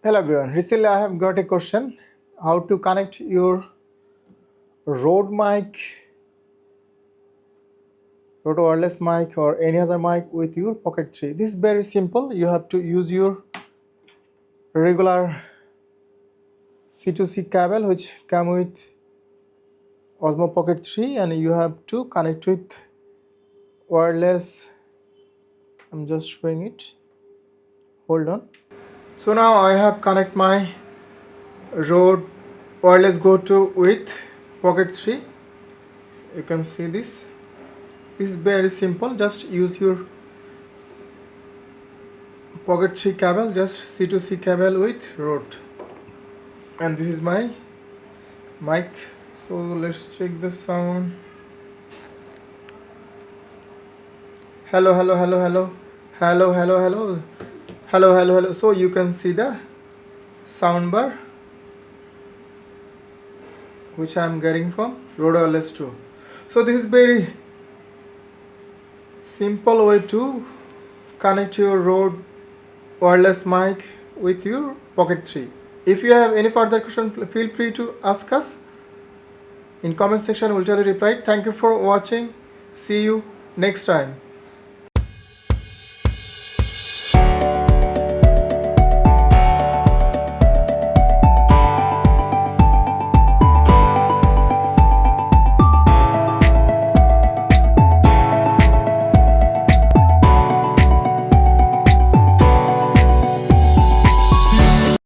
Hello everyone. Recently I have got a question how to connect your Rode mic, Rode wireless mic or any other mic with your Pocket 3. This is very simple. You have to use your regular C2C cable which come with Osmo Pocket 3 and you have to connect with wireless. I'm just showing it. Hold on. So now I have connect my Rode wireless go to with Pocket 3. You can see this. This is very simple. Just use your Pocket 3 cable, just C2C cable with Rode. And this is my mic. So let's check the sound. Hello, hello, hello, hello, hello, hello, hello, hello, hello, hello. So you can see the sound bar which I am getting from Rode Wireless 2. So this is very simple way to connect your Rode wireless mic with your Pocket 3. If you have any further question, feel free to ask us in comment section. We'll try to reply. Thank you for watching. See you next time.